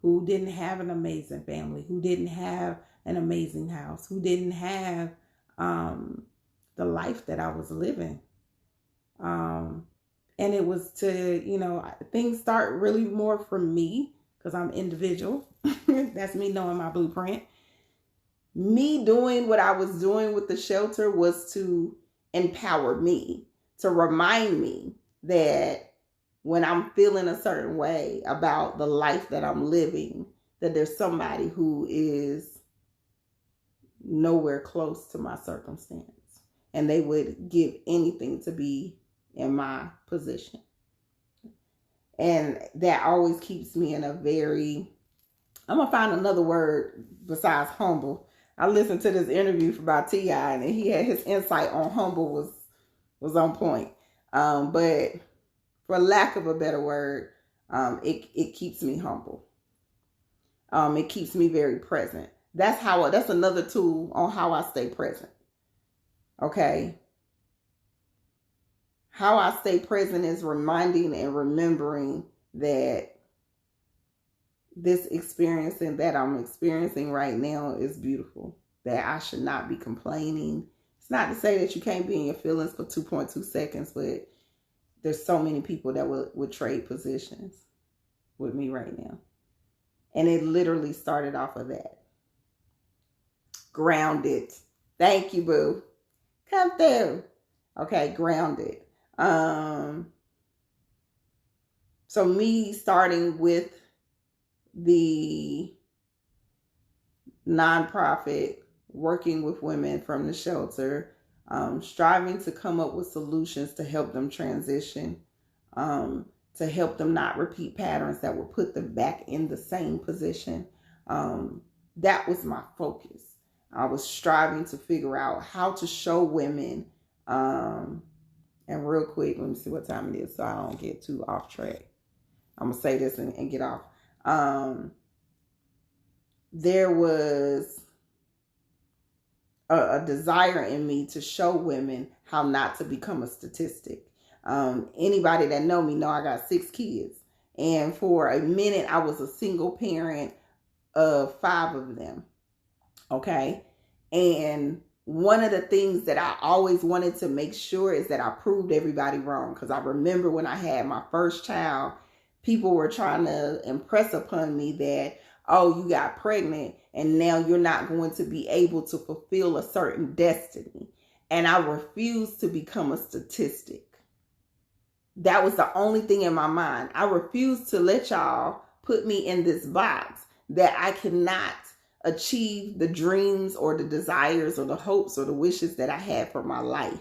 who didn't have an amazing family, who didn't have an amazing house, who didn't have the life that I was living. And it was to, things start really more from me because I'm individual. That's me knowing my blueprint. Me doing what I was doing with the shelter was to empower me, to remind me that when I'm feeling a certain way about the life that I'm living, that there's somebody who is nowhere close to my circumstance. And they would give anything to be in my position. And that always keeps me in a very, I'm going to find another word besides humble. I listened to this interview by T.I. and he had his insight on humble was on point. But for lack of a better word, it keeps me humble. It keeps me very present. That's another tool on how I stay present. Okay. How I stay present is reminding and remembering that this experience and that I'm experiencing right now is beautiful. That I should not be complaining. It's not to say that you can't be in your feelings for 2.2 seconds, but there's so many people that would trade positions with me right now. And it literally started off of that. Grounded. Thank you, boo. Come through. Okay, grounded. So me starting with the nonprofit, working with women from the shelter, striving to come up with solutions to help them transition, to help them not repeat patterns that would put them back in the same position. That was my focus. I was striving to figure out how to show women, and real quick, let me see what time it is so I don't get too off track. I'm going to say this and get off. There was a desire in me to show women how not to become a statistic. Anybody that know me know I got 6 kids. And for a minute, I was a single parent of 5 of them. Okay. And one of the things that I always wanted to make sure is that I proved everybody wrong. Because I remember when I had my first child, people were trying to impress upon me that, oh, you got pregnant and now you're not going to be able to fulfill a certain destiny. And I refused to become a statistic. That was the only thing in my mind. I refused to let y'all put me in this box that I cannot achieve the dreams or the desires or the hopes or the wishes that I had for my life.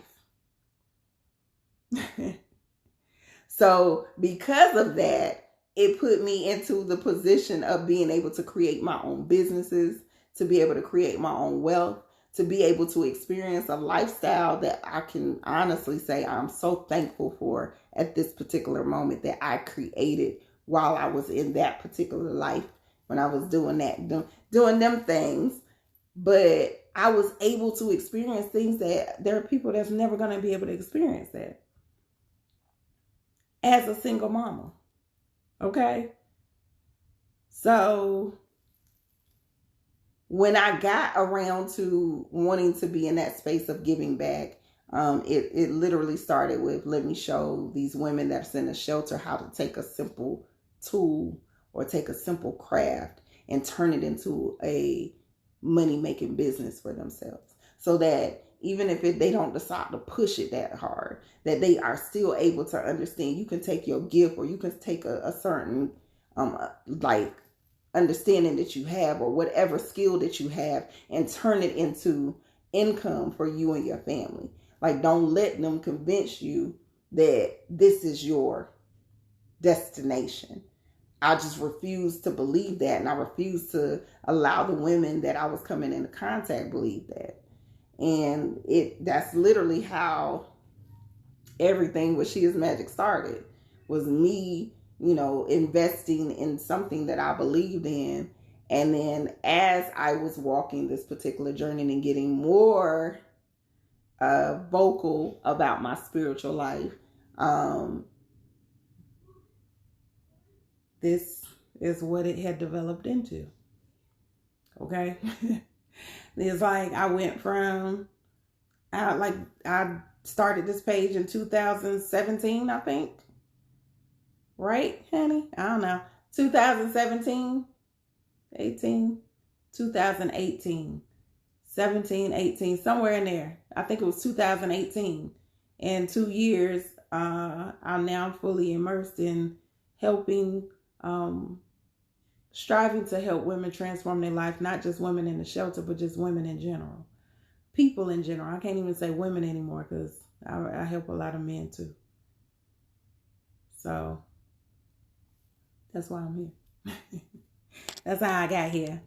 So because of that, it put me into the position of being able to create my own businesses, to be able to create my own wealth, to be able to experience a lifestyle that I can honestly say I'm so thankful for at this particular moment that I created while I was in that particular life, when I was doing that, doing them things. But I was able to experience things that there are people that's never going to be able to experience that as a single mama. Okay? So when I got around to wanting to be in that space of giving back, it literally started with, let me show these women that's in a shelter how to take a simple tool or take a simple craft and turn it into a money-making business for themselves. So that even if they don't decide to push it that hard, that they are still able to understand you can take your gift, or you can take a certain like understanding that you have, or whatever skill that you have, and turn it into income for you and your family. Like, don't let them convince you that this is your destination. I just refuse to believe that, and I refuse to allow the women that I was coming into contact believe that. And that's literally how everything with She Is Magic started, was me, investing in something that I believed in. And then as I was walking this particular journey and getting more vocal about my spiritual life, this is what it had developed into. Okay. It's like I went from, I started this page in 2017, I think. Right, honey? I don't know. 2017, 18, 2018, 17, 18, somewhere in there. I think it was 2018. In 2 years, I'm now fully immersed in helping, striving to help women transform their life, not just women in the shelter, but just women in general. People in general. I can't even say women anymore, because I help a lot of men too. So that's why I'm here. That's how I got here.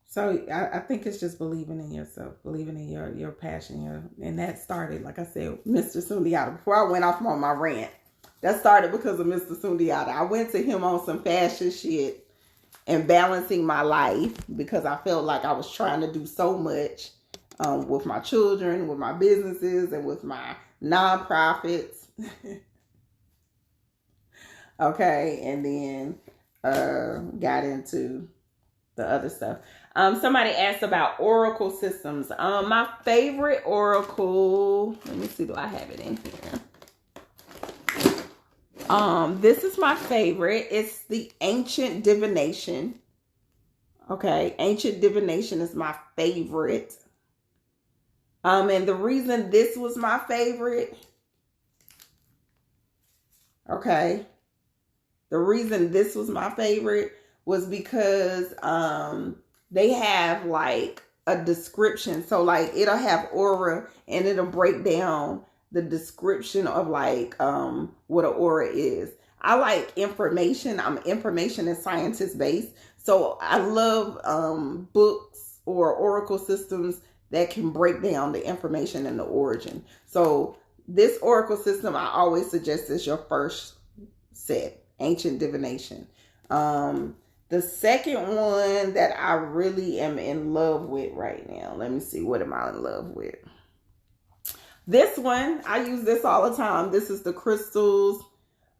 So I think it's just believing in yourself, believing in your passion. And that started, like I said, Mr. Sundiata. Before I went off on my rant, that started because of Mr. Sundiata. I went to him on some fashion shit and balancing my life, because I felt like I was trying to do so much with my children, with my businesses, and with my nonprofits. Okay, and then got into the other stuff. Somebody asked about Oracle systems. My favorite Oracle, let me see, do I have it in here? This is my favorite. It's the Ancient Divination. Okay, Ancient Divination is my favorite. And the reason this was my favorite, the reason this was my favorite was because they have like a description. So like it'll have aura, and it'll break down the description of like what an aura is. I like information. I'm information and scientist based. So I love books or oracle systems that can break down the information and the origin. So this oracle system I always suggest is your first set, Ancient Divination. The second one that I really am in love with right now, let me see, what am I in love with? This one, I use this all the time. This is the Crystals,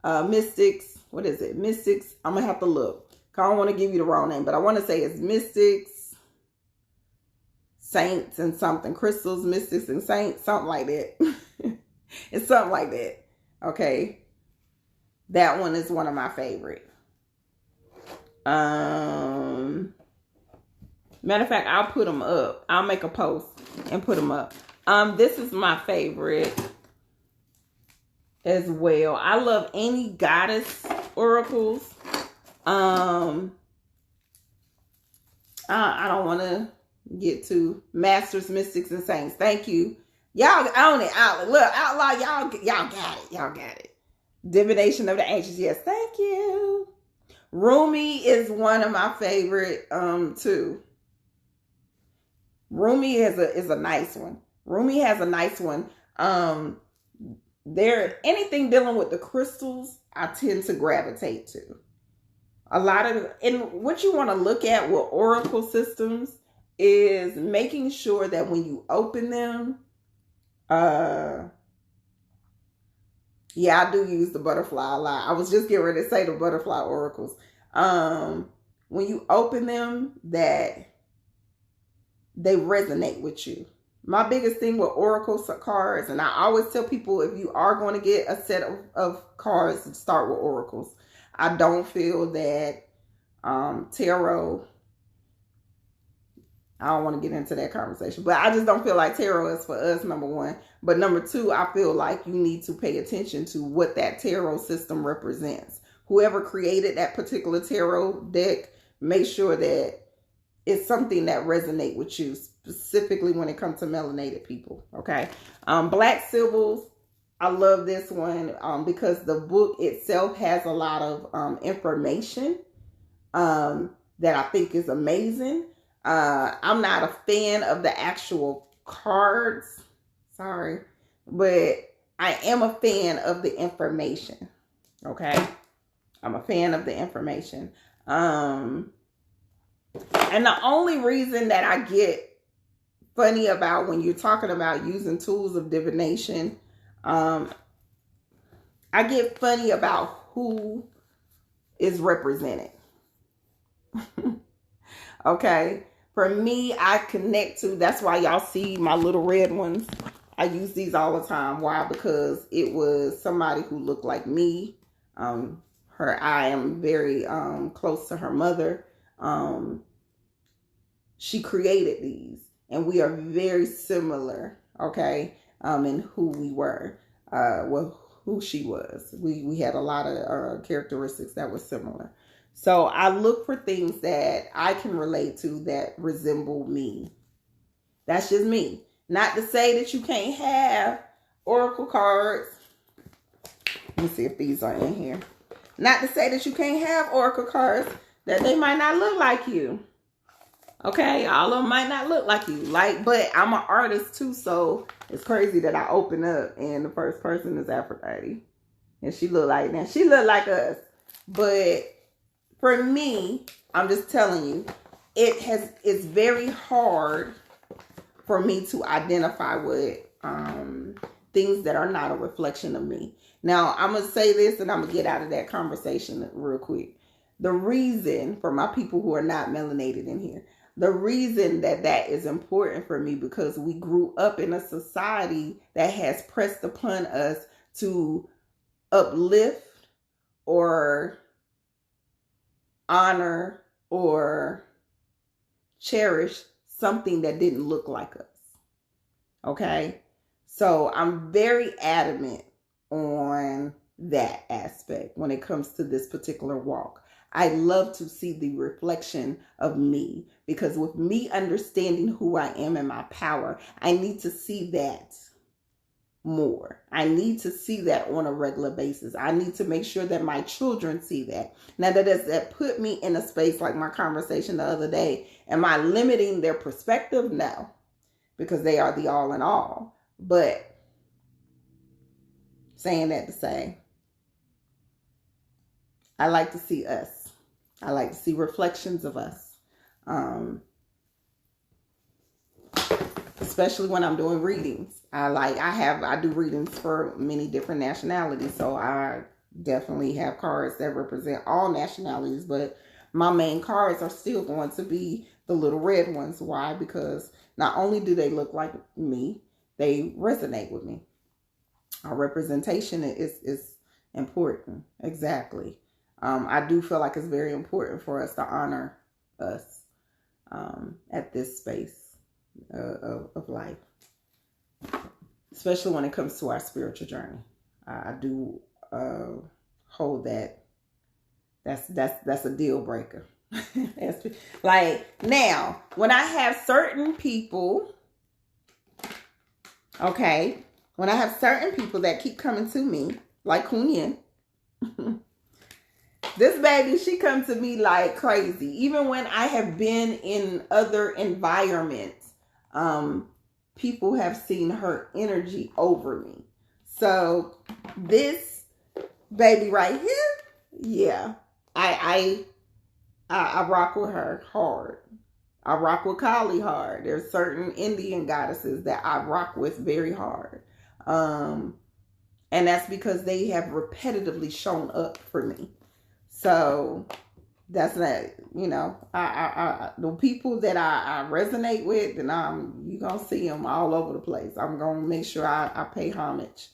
Mystics. What is it? Mystics. I'm going to have to look. I don't want to give you the wrong name, but I want to say it's Mystics, Saints, and something. Crystals, Mystics, and Saints. Something like that. It's something like that. Okay. That one is one of my favorite. Matter of fact, I'll put them up. I'll make a post and put them up. This is my favorite as well. I love any goddess oracles. I don't want to get to Masters, Mystics, and Saints. Thank you. Y'all own it. Look, Outlaw, y'all got it. Y'all got it. Divination of the Ancients. Yes, thank you. Rumi is one of my favorite too. Rumi is a nice one. Rumi has a nice one. Anything dealing with the crystals, I tend to gravitate to. A lot of, and what you want to look at with oracle systems is making sure that when you open them, yeah, I do use the butterfly a lot. I was just getting ready to say the butterfly oracles. When you open them, that they resonate with you. My biggest thing with oracle cards, and I always tell people, if you are going to get a set of cards, start with oracles. I don't feel that tarot, I don't want to get into that conversation, but I just don't feel like tarot is for us, number one. But number two, I feel like you need to pay attention to what that tarot system represents. Whoever created that particular tarot deck, make sure that it's something that resonates with you, specifically when it comes to melanated people, okay? Black Sibyls, I love this one because the book itself has a lot of information that I think is amazing. I'm not a fan of the actual cards, sorry, but I am a fan of the information, okay? I'm a fan of the information. And the only reason that I get funny about when you're talking about using tools of divination, I get funny about who is represented. Okay. For me, I connect to, that's why y'all see my little red ones. I use these all the time. Why? Because it was somebody who looked like me. I am very close to her mother. She created these, and we are very similar, okay, in who we were, who she was. We had a lot of characteristics that were similar. So I look for things that I can relate to that resemble me. That's just me. Not to say that you can't have oracle cards. Let me see if these are in here. Not to say that you can't have oracle cards, that they might not look like you. Okay, all of them might not look like you. But I'm an artist too, so it's crazy that I open up and the first person is Aphrodite. And she look like that. She look like us. But for me, I'm just telling you, it's very hard for me to identify with things that are not a reflection of me. Now, I'm going to say this and I'm going to get out of that conversation real quick. The reason, for my people who are not melanated in here, the reason that is important for me, because we grew up in a society that has pressed upon us to uplift or honor or cherish something that didn't look like us. Okay? So I'm very adamant on that aspect when it comes to this particular walk. I love to see the reflection of me, because with me understanding who I am and my power, I need to see that more. I need to see that on a regular basis. I need to make sure that my children see that. Now, that put me in a space like my conversation the other day. Am I limiting their perspective? No, because they are the all in all. But saying that to say, I like to see us. I like to see reflections of us. especially when I'm doing readings. I do readings for many different nationalities, so I definitely have cards that represent all nationalities, but my main cards are still going to be the little red ones. Why? Because not only do they look like me, they resonate with me. Our representation is important. Exactly. I do feel like it's very important for us to honor us at this space of life, especially when it comes to our spiritual journey. I do hold that. That's a deal breaker. Like now, when I have certain people, okay, when I have certain people that keep coming to me, like Kunyin, this baby, she comes to me like crazy. Even when I have been in other environments, people have seen her energy over me. So this baby right here, yeah, I rock with her hard. I rock with Kali hard. There's certain Indian goddesses that I rock with very hard. And that's because they have repetitively shown up for me. So that's not, the people that I resonate with, and you're going to see them all over the place. I'm going to make sure I pay homage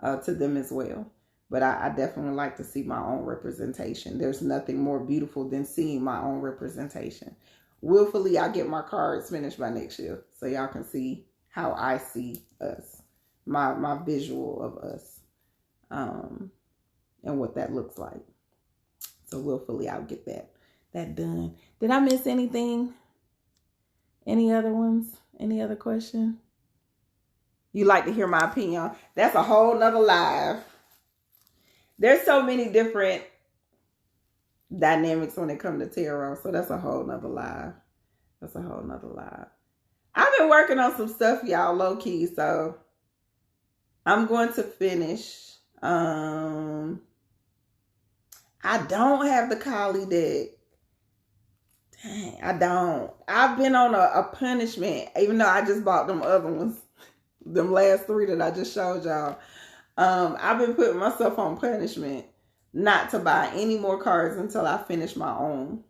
to them as well. But I definitely like to see my own representation. There's nothing more beautiful than seeing my own representation. Willfully, I'll get my cards finished by next year so y'all can see how I see us, my visual of us, and what that looks like. So willfully, I'll get that done. Did I miss anything? Any other ones? Any other question? You like to hear my opinion? That's a whole nother live. There's so many different dynamics when it comes to tarot. So that's a whole nother live. That's a whole nother live. I've been working on some stuff, y'all, low key. So I'm going to finish. I don't have the Kali deck. Dang, I don't. I've been on a punishment, even though I just bought them other ones. Them last 3 that I just showed y'all. I've been putting myself on punishment not to buy any more cards until I finish my own.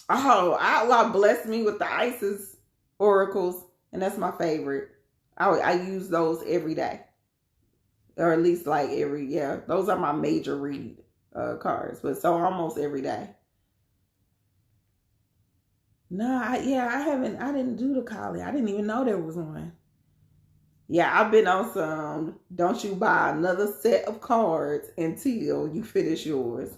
Outlaw blessed me with the Isis oracles, and that's my favorite. I use those every day, or at least like those are my major read cards, but so almost every day. No, I didn't do the Kali. I didn't even know there was one. Yeah, I've been on some, don't you buy another set of cards until you finish yours.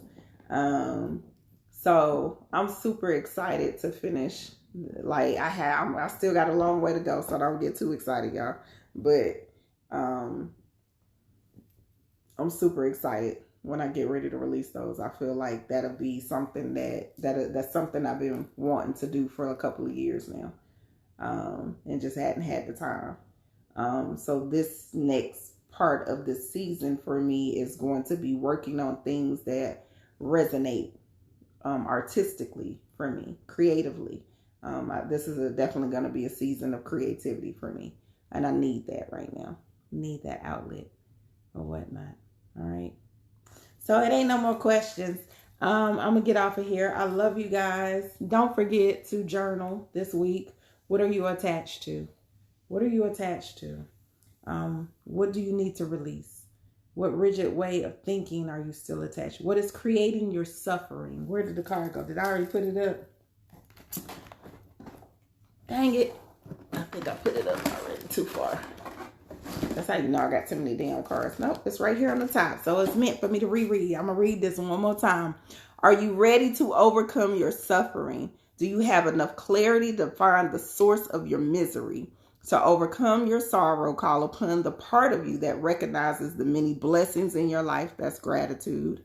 So I'm super excited to finish. Like I still got a long way to go, so don't get too excited, y'all. But I'm super excited when I get ready to release those. I feel like that'll be something that's something I've been wanting to do for a couple of years now, and just hadn't had the time. So this next part of the season for me is going to be working on things that resonate artistically for me, creatively. This is definitely going to be a season of creativity for me, and I need that right now. Need that outlet or whatnot. All right. So it ain't no more questions. I'm gonna get off of here. I love you guys. Don't forget to journal this week. What are you attached to? What are you attached to? What do you need to release? What rigid way of thinking are you still attached? What is creating your suffering? Where did the card go? Did I already put it up? Dang it. I think I put it up already too far. That's how you know I got too many damn cards. Nope, it's right here on the top. So it's meant for me to reread. I'm going to read this one more time. Are you ready to overcome your suffering? Do you have enough clarity to find the source of your misery? To overcome your sorrow, call upon the part of you that recognizes the many blessings in your life. That's gratitude.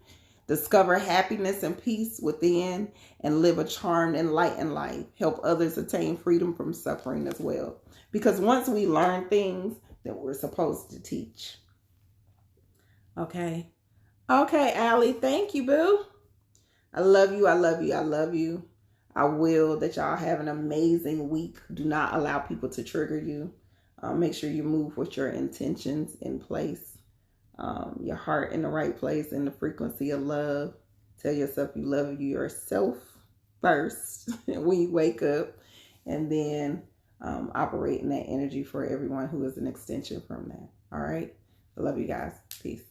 Discover happiness and peace within and live a charmed and enlightened life. Help others attain freedom from suffering as well. Because once we learn things that we're supposed to teach. Okay. Okay, Allie. Thank you, boo. I love you. I love you. I love you. I will that y'all have an amazing week. Do not allow people to trigger you. Make sure you move with your intentions in place, your heart in the right place, in the frequency of love. Tell yourself you love yourself first when you wake up, and then operate in that energy for everyone who is an extension from that. All right. I love you guys. Peace.